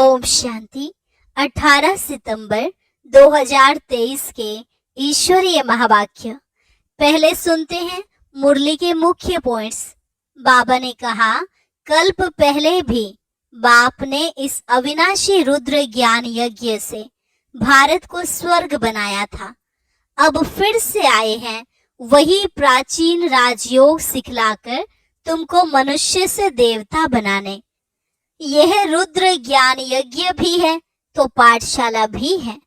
ओम शांति। 18 सितंबर 2023 के ईश्वरीय महावाक्य। पहले सुनते हैं मुरली के मुख्य पॉइंट्स। बाबा ने कहा, कल्प पहले भी बाप ने इस अविनाशी रुद्र ज्ञान यज्ञ से भारत को स्वर्ग बनाया था। अब फिर से आए हैं वही प्राचीन राजयोग सिखलाकर तुमको मनुष्य से देवता बनाने। यह रुद्र ज्ञान यज्ञ भी है तो पाठशाला भी है।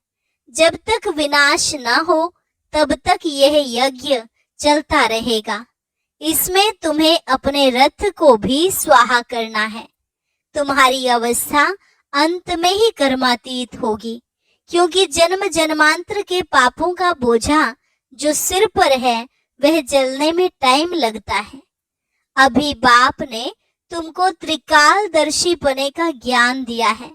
जब तक विनाश न हो तब तक यह यज्ञ चलता रहेगा। इसमें तुम्हें अपने रथ को भी स्वाहा करना है। तुम्हारी अवस्था अंत में ही कर्मातीत होगी, क्योंकि जन्म जन्मांतर के पापों का बोझा जो सिर पर है वह जलने में टाइम लगता है। अभी बाप ने तुमको त्रिकालदर्शी बने का ज्ञान दिया है,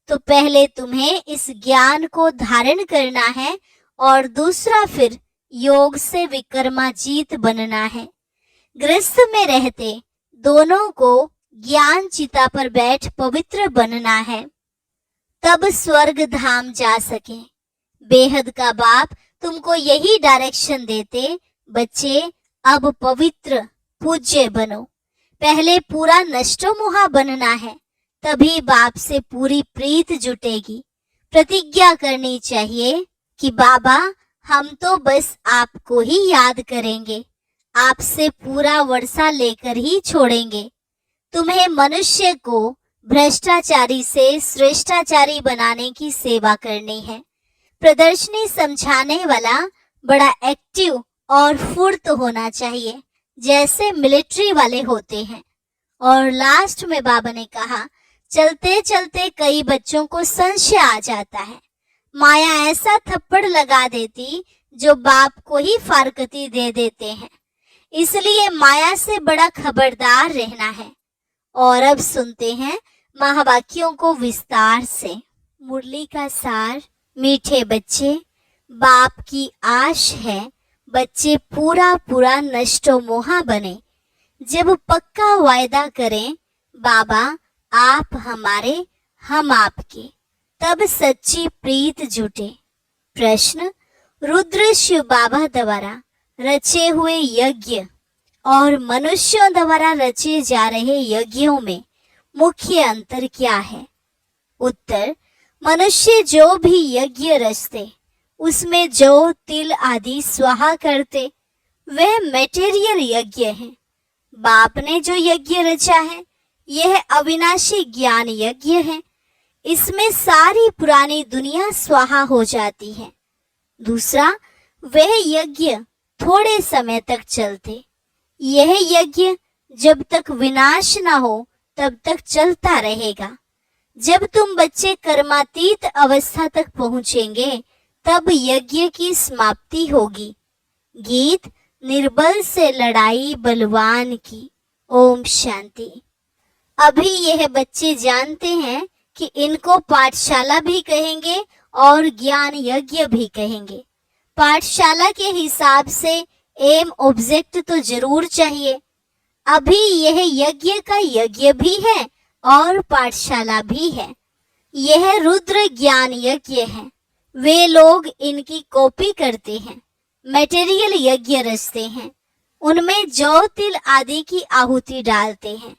तो पहले तुम्हें इस ज्ञान को धारण करना है और दूसरा फिर योग से विकर्माजीत बनना है। गृहस्थ में रहते दोनों को ज्ञान चिता पर बैठ पवित्र बनना है, तब स्वर्ग धाम जा सके। बेहद का बाप तुमको यही डायरेक्शन देते, बच्चे अब पवित्र पूज्य बनो। पहले पूरा नष्टोमोहा बनना है, तभी बाप से पूरी प्रीत जुटेगी। प्रतिज्ञा करनी चाहिए कि बाबा हम तो बस आपको ही याद करेंगे, आपसे पूरा वर्षा लेकर ही छोड़ेंगे। तुम्हें मनुष्य को भ्रष्टाचारी से श्रेष्ठाचारी बनाने की सेवा करनी है। प्रदर्शनी समझाने वाला बड़ा एक्टिव और फुर्त होना चाहिए, जैसे मिलिट्री वाले होते हैं। और लास्ट में बाबा ने कहा, चलते चलते कई बच्चों को संशय आ जाता है। माया ऐसा थप्पड़ लगा देती जो बाप को ही फारकती दे देते हैं। इसलिए माया से बड़ा खबरदार रहना है। और अब सुनते हैं महावाक्यों को विस्तार से। मुरली का सार। मीठे बच्चे, बाप की आश है बच्चे पूरा पूरा नष्टो मोहा बने। जब पक्का वायदा करें, बाबा आप हमारे हम आपके, तब सच्ची प्रीत जुटे। प्रश्न, रुद्र शिव बाबा द्वारा रचे हुए यज्ञ और मनुष्यों द्वारा रचे जा रहे यज्ञों में मुख्य अंतर क्या है? उत्तर, मनुष्य जो भी यज्ञ रचते उसमें जो तिल आदि स्वाहा करते वह मटेरियल यज्ञ है। बाप ने जो यज्ञ रचा है यह अविनाशी ज्ञान यज्ञ है। इसमें सारी पुरानी दुनिया स्वाहा हो जाती है। दूसरा, वह यज्ञ थोड़े समय तक चलते। यह यज्ञ जब तक विनाश न हो तब तक चलता रहेगा। जब तुम बच्चे कर्मातीत अवस्था तक पहुंचेंगे तब यज्ञ की समाप्ति होगी। गीत, निर्बल से लड़ाई बलवान की। ओम शांति। अभी यह बच्चे जानते हैं कि इनको पाठशाला भी कहेंगे और ज्ञान यज्ञ भी कहेंगे। पाठशाला के हिसाब से एम ऑब्जेक्ट तो जरूर चाहिए। अभी यह यज्ञ का यज्ञ भी है और पाठशाला भी है। यह रुद्र ज्ञान यज्ञ है। वे लोग इनकी कॉपी करते हैं, मटेरियल यज्ञ रचते हैं, उनमें जौ तिल आदि की आहुति डालते हैं।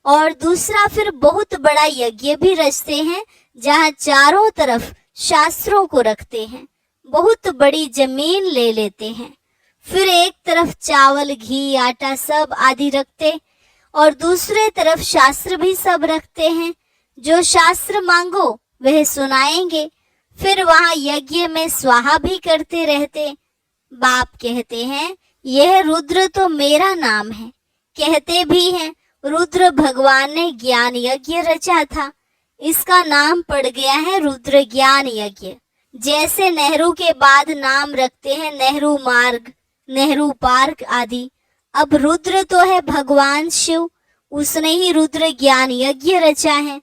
और दूसरा फिर बहुत बड़ा यज्ञ भी रचते हैं, जहां चारों तरफ शास्त्रों को रखते हैं। बहुत बड़ी जमीन ले लेते हैं। फिर एक तरफ चावल, घी, आटा सब आदि रखते और दूसरे तरफ शास्त्र भी सब रखते हैं। जो शास्त्र मांगो वह सुनाएंगे। फिर वहां यज्ञ में स्वाहा भी करते रहते। बाप कहते हैं, यह रुद्र तो मेरा नाम है। कहते भी हैं रुद्र भगवान ने ज्ञान यज्ञ रचा था, इसका नाम पड़ गया है रुद्र ज्ञान यज्ञ। जैसे नेहरू के बाद नाम रखते हैं नेहरू मार्ग, नेहरू पार्क आदि। अब रुद्र तो है भगवान शिव, उसने ही रुद्र ज्ञान यज्ञ रचा है।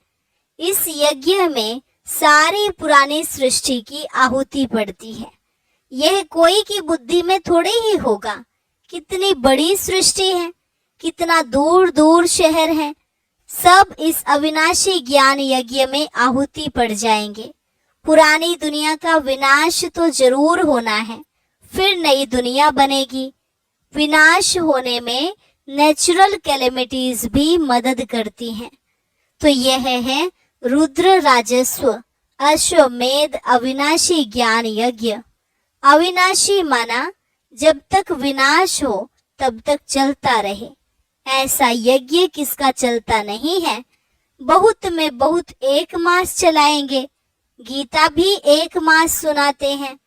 इस यज्ञ में सारी पुरानी सृष्टि की आहुति पड़ती है। यह कोई की बुद्धि में थोड़े ही होगा। कितनी बड़ी सृष्टि है, कितना दूर दूर शहर है, सब इस अविनाशी ज्ञान यज्ञ में आहुति पड़ जाएंगे। पुरानी दुनिया का विनाश तो जरूर होना है, फिर नई दुनिया बनेगी। विनाश होने में नेचुरल कैलेमिटीज भी मदद करती हैं। तो यह है रुद्र राजस्व अश्वमेध अविनाशी ज्ञान यज्ञ। अविनाशी माना जब तक विनाश हो तब तक चलता रहे। ऐसा यज्ञ किसका चलता नहीं है। बहुत में बहुत 1 मास चलाएंगे। गीता भी 1 मास सुनाते हैं।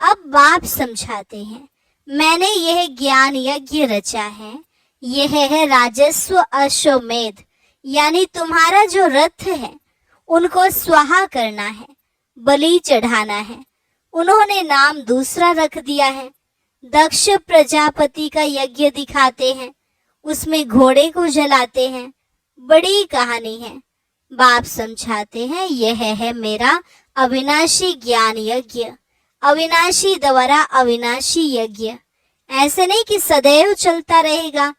अब बाप समझाते हैं, मैंने यह ज्ञान यज्ञ रचा है। यह है राजस्व अश्वमेध, यानी तुम्हारा जो रथ है उनको स्वाहा करना है, बलि चढ़ाना है। उन्होंने नाम दूसरा रख दिया है। दक्ष प्रजापति का यज्ञ दिखाते हैं, उसमें घोड़े को जलाते हैं। बड़ी कहानी है। बाप समझाते हैं, यह है मेरा अविनाशी ज्ञान यज्ञ। अविनाशी द्वारा अविनाशी यज्ञ। ऐसे नहीं कि सदैव चलता रहेगा।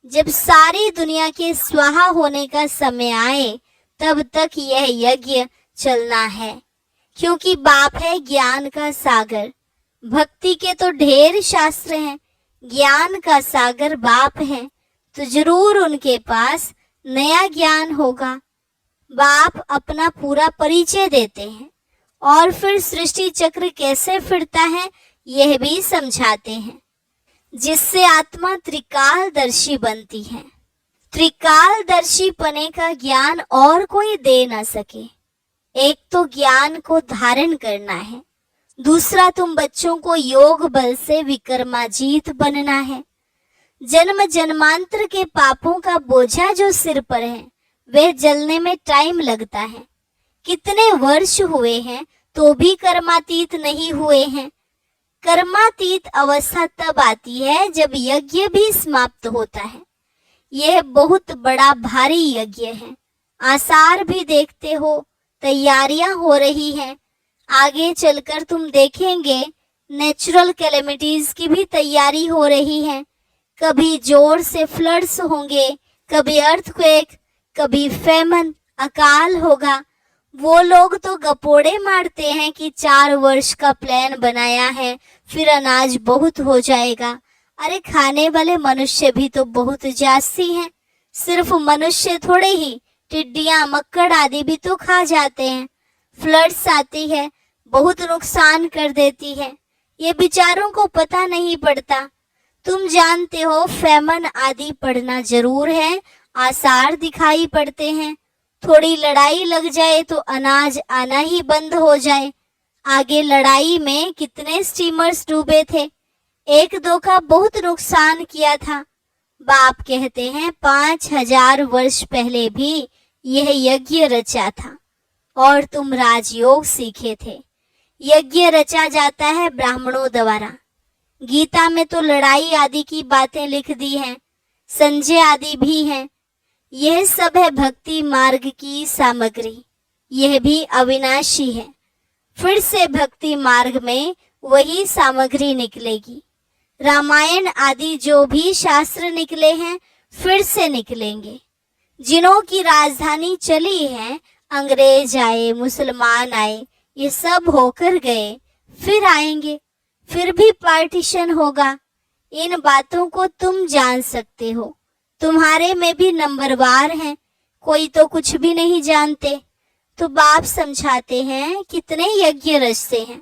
जब सारी दुनिया के स्वाहा होने का समय आए तब तक यह यज्ञ चलना है, क्योंकि बाप है ज्ञान का सागर। भक्ति के तो ढेर शास्त्र हैं, ज्ञान का सागर बाप है, तो जरूर उनके पास नया ज्ञान होगा। बाप अपना पूरा परिचय देते हैं और फिर सृष्टि चक्र कैसे फिरता है यह भी समझाते हैं, जिससे आत्मा त्रिकालदर्शी बनती है। त्रिकालदर्शी पने का ज्ञान और कोई दे न सके। एक तो ज्ञान को धारण करना है, दूसरा तुम बच्चों को योग बल से विक्रमाजीत बनना है। जन्म जन्मांतर के पापों का बोझा जो सिर पर है वह जलने में टाइम लगता है। कितने वर्ष हुए हैं तो भी कर्मातीत नहीं हुए हैं। कर्मातीत अवस्था तब आती है जब यज्ञ भी समाप्त होता है। यह बहुत बड़ा भारी यज्ञ है। आसार भी देखते हो, तैयारियां हो रही हैं। आगे चलकर तुम देखेंगे नेचुरल कैलेमिटीज की भी तैयारी हो रही है। कभी जोर से फ्लड्स होंगे, कभी अर्थक्वेक, कभी फेमन, अकाल होगा। वो लोग तो गपोड़े मारते हैं कि 4 वर्ष का प्लान बनाया है, फिर अनाज बहुत हो जाएगा। अरे खाने वाले मनुष्य भी तो बहुत जास्ती हैं। सिर्फ मनुष्य थोड़े ही, टिड्डियां, मक्कड़ आदि भी तो खा जाते हैं। फ्लड्स आती है, बहुत नुकसान कर देती है। ये बेचारों को पता नहीं पड़ता। तुम जानते हो फेमन आदि पड़ना जरूर है, आसार दिखाई पड़ते हैं। थोड़ी लड़ाई लग जाए तो अनाज आना ही बंद हो जाए। आगे लड़ाई में कितने स्टीमर्स डूबे थे, 1-2 का बहुत नुकसान किया था। बाप कहते हैं 5000 वर्ष पहले भी यह यज्ञ रचा था और तुम राजयोग सीखे थे। यज्ञ रचा जाता है ब्राह्मणों द्वारा। गीता में तो लड़ाई आदि की बातें लिख दी हैं, संजय आदि भी हैं। यह सब है भक्ति मार्ग की सामग्री। यह भी अविनाशी है। फिर से भक्ति मार्ग में वही सामग्री निकलेगी। रामायण आदि जो भी शास्त्र निकले हैं फिर से निकलेंगे। जिनों की राजधानी चली है, अंग्रेज आए, मुसलमान आए, ये सब होकर गए, फिर आएंगे, फिर भी पार्टीशन होगा। इन बातों को तुम जान सकते हो। तुम्हारे में भी नंबरवार हैं, कोई तो कुछ भी नहीं जानते। तो बाप समझाते हैं कितने यज्ञ रचते हैं,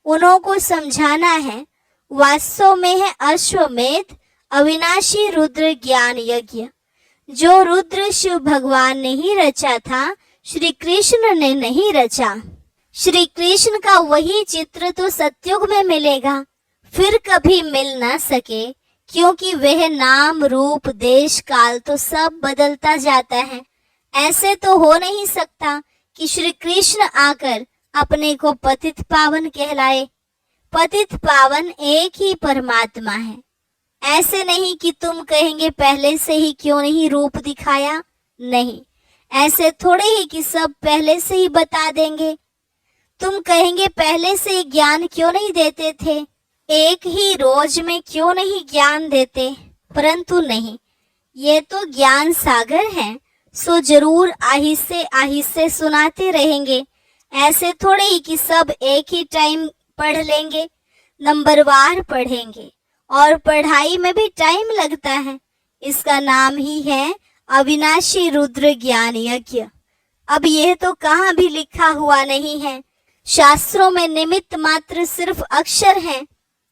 उन्हों को समझाना है। वास्तव में है अश्वमेध अविनाशी रुद्र ज्ञान यज्ञ, जो रुद्र शिव भगवान ने ही रचा था, श्री कृष्ण ने नहीं रचा। श्री कृष्ण का वही चित्र तो सतयुग में मिलेगा, फिर कभी मिल ना सके, क्योंकि वह नाम रूप देश काल तो सब बदलता जाता है। ऐसे तो हो नहीं सकता कि श्री कृष्ण आकर अपने को पतित पावन कहलाए। पतित पावन एक ही परमात्मा है। ऐसे नहीं कि तुम कहेंगे पहले से ही क्यों नहीं रूप दिखाया, नहीं, ऐसे थोड़े ही कि सब पहले से ही बता देंगे। तुम कहेंगे पहले से ही ज्ञान क्यों नहीं देते थे, एक ही रोज में क्यों नहीं ज्ञान देते, परंतु नहीं, ये तो ज्ञान सागर है, सो जरूर आहिस्ते आहिस्ते सुनाते रहेंगे। ऐसे थोड़े ही कि सब एक ही टाइम पढ़ लेंगे, नंबरवार पढ़ेंगे और पढ़ाई में भी टाइम लगता है। इसका नाम ही है अविनाशी रुद्र ज्ञान यज्ञ। अब यह तो कहाँ भी लिखा हुआ नहीं है, शास्त्रों में निमित्त मात्र सिर्फ अक्षर हैं।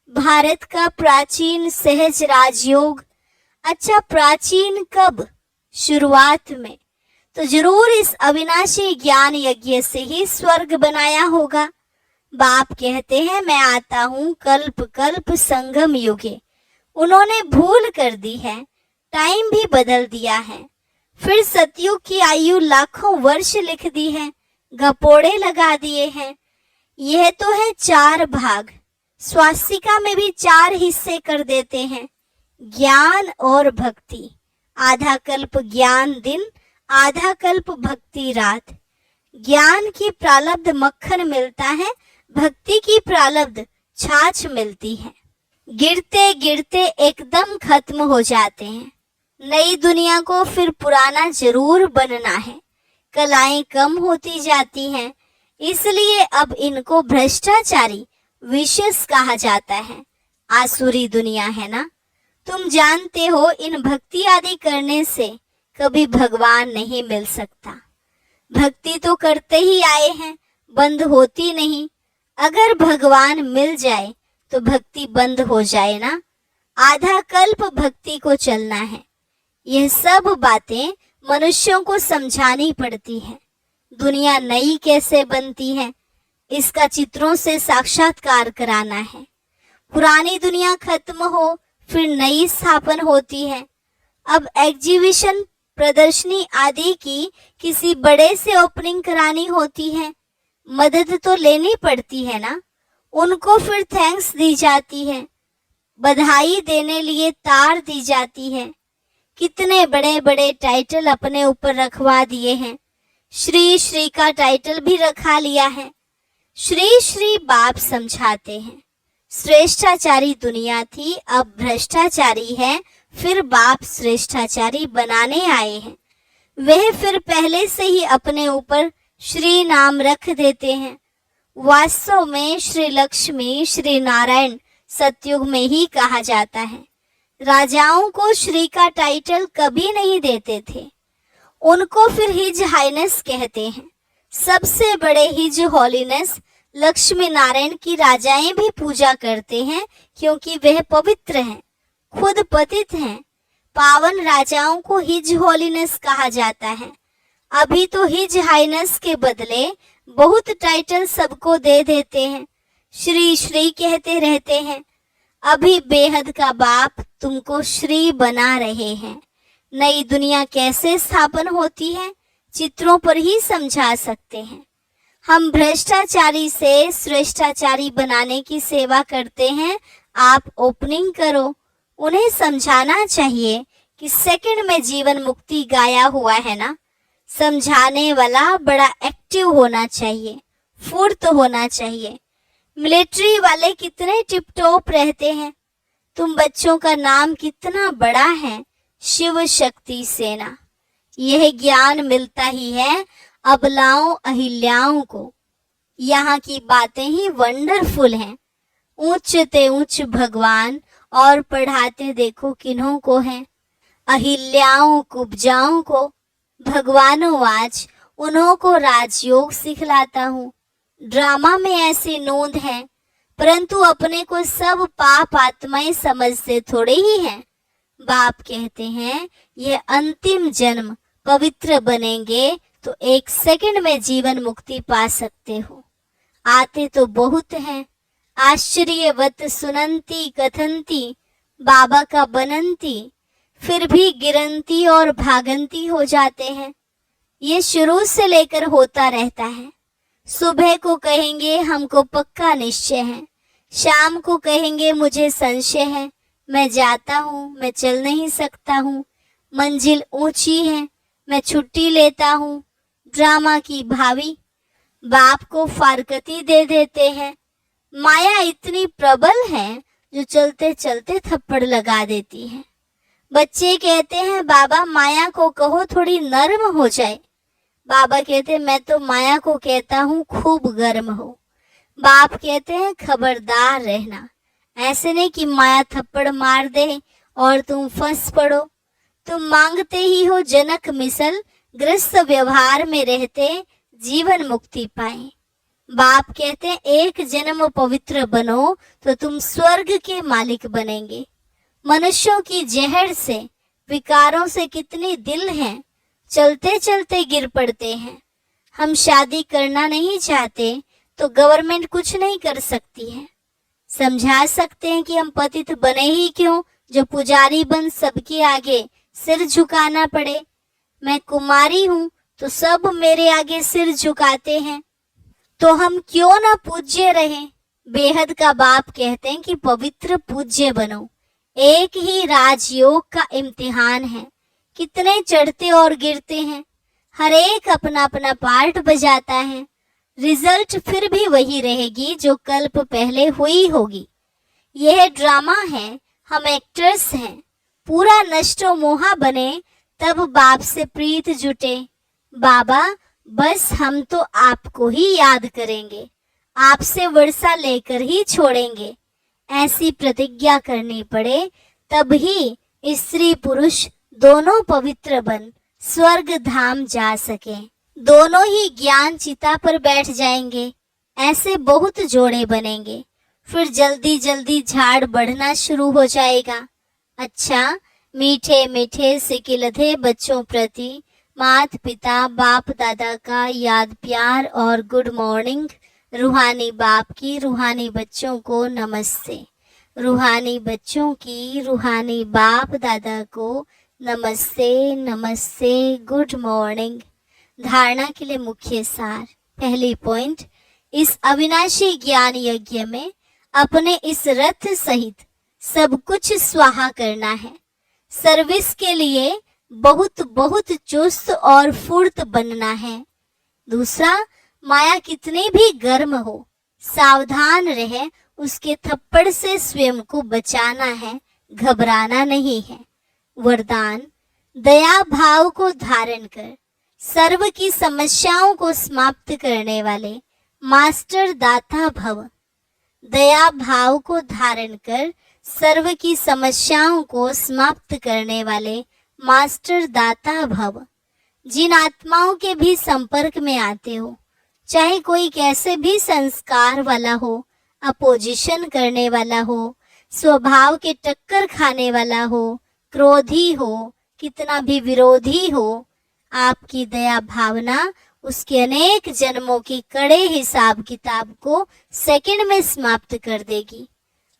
भारत का प्राचीन सहज राजयोग। अच्छा, प्राचीन कब? शुरुआत में तो जरूर इस अविनाशी ज्ञान यज्ञ से ही स्वर्ग बनाया होगा। बाप कहते हैं मैं आता हूँ कल्प कल्प संगम युगे। उन्होंने भूल कर दी है, टाइम भी बदल दिया है। फिर सतयुग की आयु लाखों वर्ष लिख दी है, गपोड़े लगा दिए हैं। यह तो है 4 भाग, स्वास्तिका में भी 4 हिस्से कर देते हैं। ज्ञान और भक्ति, आधा कल्प ज्ञान दिन, आधा कल्प भक्ति रात। ज्ञान की प्रालब्ध मक्खन मिलता है, भक्ति की प्रालब्ध छाछ मिलती है। गिरते गिरते एकदम खत्म हो जाते हैं। नई दुनिया को फिर पुराना जरूर बनना है। कलाएं कम होती जाती हैं, इसलिए अब इनको भ्रष्टाचारी विशेष कहा जाता है। आसुरी दुनिया है ना। तुम जानते हो इन भक्ति आदि करने से कभी भगवान नहीं मिल सकता। भक्ति तो करते ही आए हैं, बंद होती नहीं। अगर भगवान मिल जाए तो भक्ति बंद हो जाए ना। आधा कल्प भक्ति को चलना है। यह सब बातें मनुष्यों को समझानी पड़ती है। दुनिया नई कैसे बनती है, इसका चित्रों से साक्षात्कार कराना है। पुरानी दुनिया खत्म हो फिर नई स्थापन होती है। अब एग्जीबिशन, प्रदर्शनी आदि की किसी बड़े से ओपनिंग करानी होती है, मदद तो लेनी पड़ती है ना। उनको फिर थैंक्स दी जाती है, बधाई देने लिए तार दी जाती है। कितने बड़े बड़े टाइटल अपने ऊपर रखवा दिए हैं। श्री श्री का टाइटल भी रखा लिया है। श्री श्री बाप समझाते हैं, श्रेष्ठाचारी दुनिया थी, अब भ्रष्टाचारी है, फिर बाप श्रेष्ठाचारी बनाने आए हैं। वह फिर पहले से ही अपने ऊपर श्री नाम रख देते हैं। वास्तव में श्री लक्ष्मी, श्री नारायण सतयुग में ही कहा जाता है। राजाओं को श्री का टाइटल कभी नहीं देते थे, उनको फिर हिज हाइनेस कहते हैं। सबसे बड़े हिज होलीनेस लक्ष्मी नारायण की राजाएं भी पूजा करते हैं, क्योंकि वह पवित्र हैं, खुद पतित हैं। पावन राजाओं को हिज होलीनेस कहा जाता है। अभी तो हिज हाइनेस के बदले बहुत टाइटल सबको दे देते हैं, श्री श्री कहते रहते हैं। अभी बेहद का बाप तुमको श्री बना रहे हैं। नई दुनिया कैसे स्थापन होती है, चित्रों पर ही समझा सकते हैं। हम भ्रष्टाचारी से श्रेष्ठाचारी बनाने की सेवा करते हैं। आप ओपनिंग करो, उन्हें समझाना चाहिए कि सेकंड में जीवन मुक्ति गाया हुआ है ना। समझाने वाला बड़ा एक्टिव होना चाहिए, फुर्त होना चाहिए। मिलिट्री वाले कितने टिपटॉप रहते हैं। तुम बच्चों का नाम कितना बड़ा है, शिव शक्ति सेना। यह ज्ञान मिलता ही है अबलाओं अहिल्याओं को। यहाँ की बातें ही वंडरफुल हैं। ऊंच ते ऊंच भगवान और पढ़ाते देखो किन्हों को हैं, अहिल्याओं कुब्जाओं को। भगवानों आज उन्हों को राजयोग सिखलाता हूँ। ड्रामा में ऐसी नोंद है, परंतु अपने को सब पाप आत्माएं समझते थोड़े ही हैं। बाप कहते हैं यह अंतिम जन्म पवित्र बनेंगे तो 1 सेकंड में जीवन मुक्ति पा सकते हो। आते तो बहुत हैं, आश्चर्यवत सुनंती कथंती, बाबा का बनंती, फिर भी गिरंती और भागंती हो जाते हैं। ये शुरू से लेकर होता रहता है। सुबह को कहेंगे हमको पक्का निश्चय है, शाम को कहेंगे मुझे संशय है, मैं जाता हूँ, मैं चल नहीं सकता हूँ, मंजिल ऊंची है, मैं छुट्टी लेता हूँ। ड्रामा की भावी बाप को फारकती दे देते हैं। माया इतनी प्रबल है जो चलते चलते थप्पड़ लगा देती है। बच्चे कहते हैं बाबा माया को कहो थोड़ी नर्म हो जाए। बाबा कहते हैं मैं तो माया को कहता हूँ खूब गर्म हो। बाप कहते हैं खबरदार रहना, ऐसे नहीं कि माया थप्पड़ मार दे और तुम फंस पड़ो। तुम मांगते ही हो जनक मिसल, ग्रस्त व्यवहार में रहते जीवन मुक्ति पाए। बाप कहते हैं एक जन्म पवित्र बनो तो तुम स्वर्ग के मालिक बनेंगे। मनुष्यों की जहर से, विकारों से कितने दिल हैं, चलते चलते गिर पड़ते हैं। हम शादी करना नहीं चाहते तो गवर्नमेंट कुछ नहीं कर सकती है। समझा सकते हैं कि हम पतित बने ही क्यों, जो पुजारी बन सबके आगे सिर झुकाना पड़े। मैं कुमारी हूँ तो सब मेरे आगे सिर झुकाते हैं, तो हम क्यों ना पूज्य रहें। बेहद का बाप कहते हैं कि पवित्र पूज्य बनो। एक ही राजयोग का इम्तिहान है, कितने चढ़ते और गिरते हैं, हर एक अपना अपना पार्ट बजाता है। रिजल्ट फिर भी वही रहेगी जो कल्प पहले हुई होगी। यह ड्रामा है, हम एक्टर्स हैं। पूरा नष्टो मोहा बने तब बाप से प्रीत जुटे। बाबा बस हम तो आपको ही याद करेंगे, आपसे वर्षा लेकर ही छोड़ेंगे। ऐसी प्रतिज्ञा करनी पड़े तब ही स्त्री पुरुष दोनों पवित्र बन स्वर्ग धाम जा सके। दोनों ही ज्ञान चिता पर बैठ जाएंगे। ऐसे बहुत जोड़े बनेंगे, फिर जल्दी जल्दी झाड़ बढ़ना शुरू हो जाएगा। अच्छा, मीठे मीठे सिकिलधे बच्चों प्रति माता पिता बाप दादा का याद प्यार और गुड मॉर्निंग। रूहानी बाप की रूहानी बच्चों को नमस्ते। रूहानी बच्चों की रूहानी बाप दादा को नमस्ते नमस्ते, गुड मॉर्निंग। धारणा के लिए मुख्य सार। पहली पॉइंट, इस अविनाशी ज्ञान यज्ञ में अपने इस रथ सहित सब कुछ स्वाहा करना है। सर्विस के लिए बहुत बहुत चुस्त और फुर्त बनना है। दूसरा, माया कितनी भी गर्म हो, सावधान रहे, उसके थप्पड़ से स्वयं को बचाना है, घबराना नहीं है। वरदान, दया भाव को धारण कर सर्व की समस्याओं को समाप्त करने वाले मास्टर दाता भव। दया भाव को धारण कर सर्व की समस्याओं को समाप्त करने वाले मास्टर दाता भव। जिन आत्माओं के भी संपर्क में आते हो, चाहे कोई कैसे भी संस्कार वाला हो, अपोजिशन करने वाला हो, स्वभाव के टक्कर खाने वाला हो, क्रोधी हो, कितना भी विरोधी हो, आपकी दया भावना उसके अनेक जन्मों की कड़े हिसाब किताब को सेकंड में समाप्त कर देगी।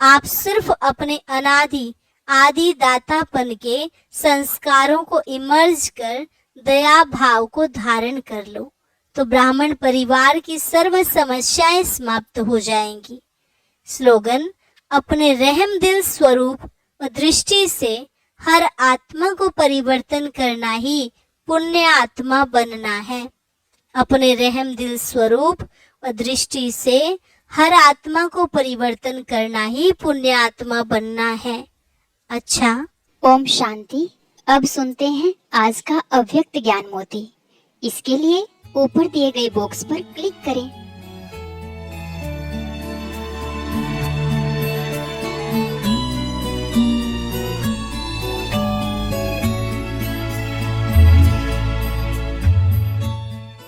आप सिर्फ अपने अनादि आदि दातापन के संस्कारों को इमर्ज कर दया भाव को धारण कर लो तो ब्राह्मण परिवार की सर्व समस्याएं समाप्त हो जाएंगी। स्लोगन, अपने रहम दिल स्वरूप व दृष्टि से हर आत्मा को परिवर्तन करना ही पुण्य आत्मा बनना है। अपने रहम दिल स्वरूप व दृष्टि से हर आत्मा को परिवर्तन करना ही पुण्य आत्मा बनना है। अच्छा, ओम शांति। अब सुनते हैं आज का अव्यक्त ज्ञान मोती। इसके लिए ऊपर दिए गए बॉक्स पर क्लिक करें।